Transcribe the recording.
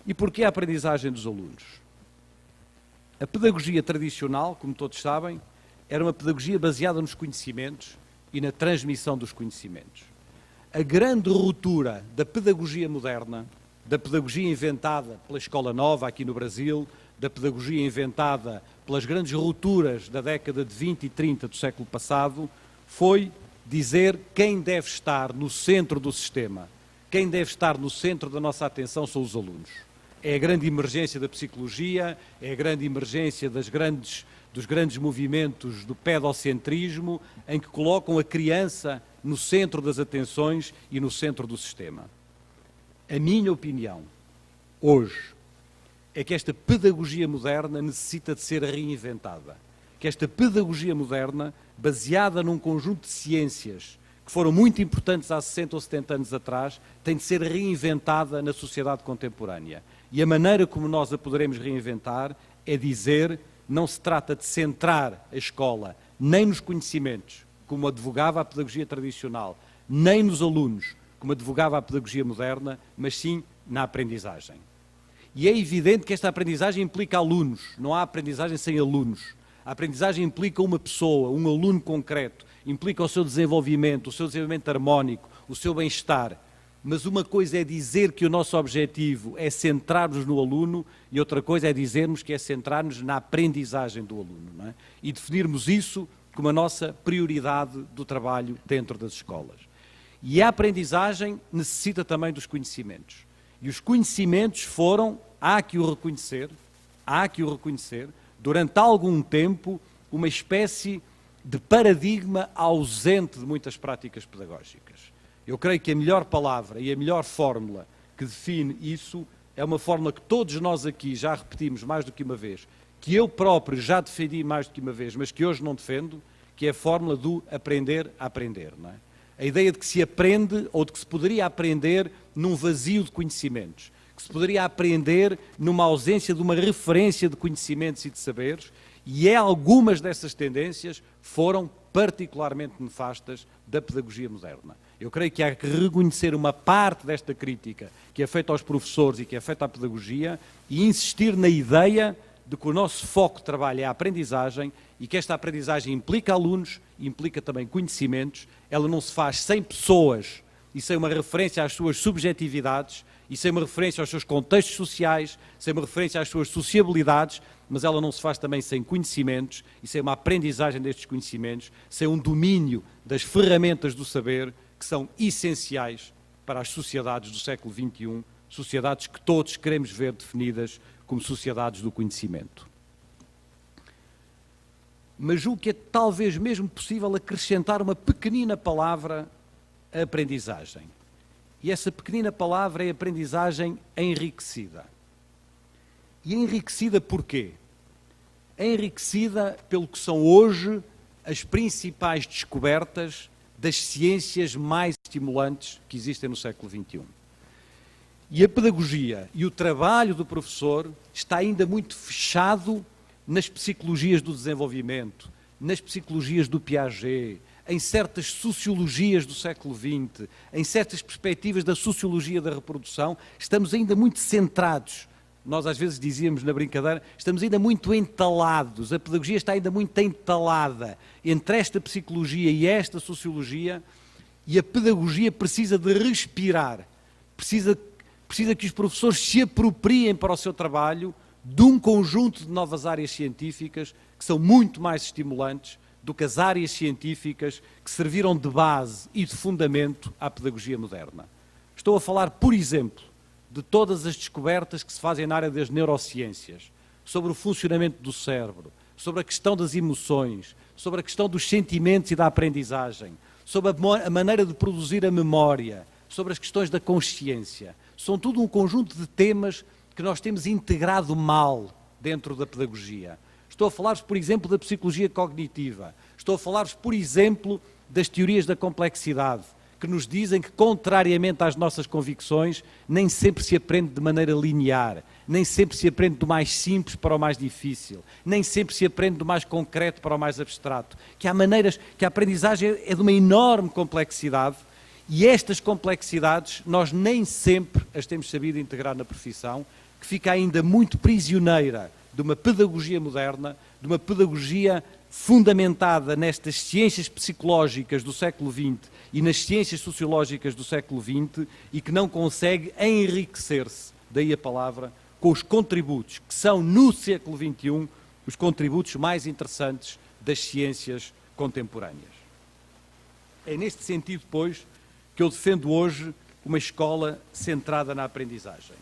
E porquê a aprendizagem dos alunos? A pedagogia tradicional, como todos sabem, era uma pedagogia baseada nos conhecimentos e na transmissão dos conhecimentos. A grande ruptura da pedagogia moderna, da pedagogia inventada pela Escola Nova aqui no Brasil, da pedagogia inventada pelas grandes rupturas da década de 20 e 30 do século passado, foi dizer quem deve estar no centro do sistema. Quem deve estar no centro da nossa atenção são os alunos. É a grande emergência da psicologia, é a grande emergência dos grandes movimentos do pedocentrismo, em que colocam a criança no centro das atenções e no centro do sistema. A minha opinião, hoje, é que esta pedagogia moderna necessita de ser reinventada. Que esta pedagogia moderna, baseada num conjunto de ciências que foram muito importantes há 60 ou 70 anos atrás, tem de ser reinventada na sociedade contemporânea. E a maneira como nós a poderemos reinventar é dizer, não se trata de centrar a escola nem nos conhecimentos, como advogava a pedagogia tradicional, nem nos alunos, como advogava a pedagogia moderna, mas sim na aprendizagem. E é evidente que esta aprendizagem implica alunos, não há aprendizagem sem alunos. A aprendizagem implica uma pessoa, um aluno concreto, implica o seu desenvolvimento harmónico, o seu bem-estar. Mas uma coisa é dizer que o nosso objetivo é centrar-nos no aluno e outra coisa é dizermos que é centrar-nos na aprendizagem do aluno, não é? E definirmos isso como a nossa prioridade do trabalho dentro das escolas. E a aprendizagem necessita também dos conhecimentos. E os conhecimentos foram, há que o reconhecer, durante algum tempo, uma espécie de paradigma ausente de muitas práticas pedagógicas. Eu creio que a melhor palavra e a melhor fórmula que define isso é uma fórmula que todos nós aqui já repetimos mais do que uma vez, que eu próprio já defendi mais do que uma vez, mas que hoje não defendo, que é a fórmula do aprender a aprender, não é? A ideia de que se aprende ou de que se poderia aprender num vazio de conhecimentos, que se poderia aprender numa ausência de uma referência de conhecimentos e de saberes, e algumas dessas tendências foram particularmente nefastas da pedagogia moderna. Eu creio que há que reconhecer uma parte desta crítica que é feita aos professores e que é feita à pedagogia e insistir na ideia de que o nosso foco de trabalho é a aprendizagem e que esta aprendizagem implica alunos, implica também conhecimentos, ela não se faz sem pessoas e sem uma referência às suas subjetividades e sem uma referência aos seus contextos sociais, sem uma referência às suas sociabilidades, mas ela não se faz também sem conhecimentos e sem uma aprendizagem destes conhecimentos, sem um domínio das ferramentas do saber que são essenciais para as sociedades do século XXI, sociedades que todos queremos ver definidas como sociedades do conhecimento. Mas julgo que é talvez mesmo possível acrescentar uma pequenina palavra à aprendizagem. E essa pequenina palavra é aprendizagem enriquecida. E enriquecida porquê? É enriquecida pelo que são hoje as principais descobertas das ciências mais estimulantes que existem no século XXI. E a pedagogia e o trabalho do professor está ainda muito fechado nas psicologias do desenvolvimento, nas psicologias do Piaget, em certas sociologias do século XX, em certas perspectivas da sociologia da reprodução, estamos ainda muito centrados. Nós às vezes dizíamos na brincadeira, estamos ainda muito entalados, a pedagogia está ainda muito entalada entre esta psicologia e esta sociologia, e a pedagogia precisa de respirar, precisa que os professores se apropriem para o seu trabalho de um conjunto de novas áreas científicas que são muito mais estimulantes do que as áreas científicas que serviram de base e de fundamento à pedagogia moderna. Estou a falar, por exemplo, de todas as descobertas que se fazem na área das neurociências, sobre o funcionamento do cérebro, sobre a questão das emoções, sobre a questão dos sentimentos e da aprendizagem, sobre a maneira de produzir a memória, sobre as questões da consciência. São tudo um conjunto de temas que nós temos integrado mal dentro da pedagogia. Estou a falar-vos, por exemplo, da psicologia cognitiva. Estou a falar-vos, por exemplo, das teorias da complexidade, que nos dizem que, contrariamente às nossas convicções, nem sempre se aprende de maneira linear, nem sempre se aprende do mais simples para o mais difícil, nem sempre se aprende do mais concreto para o mais abstrato, que há maneiras, que a aprendizagem é de uma enorme complexidade E estas complexidades nós nem sempre as temos sabido integrar na profissão, que fica ainda muito prisioneira de uma pedagogia moderna, de uma pedagogia fundamentada nestas ciências psicológicas do século XX e nas ciências sociológicas do século XX e que não consegue enriquecer-se, daí a palavra, com os contributos que são, no século XXI, os contributos mais interessantes das ciências contemporâneas. É neste sentido, pois, que eu defendo hoje uma escola centrada na aprendizagem.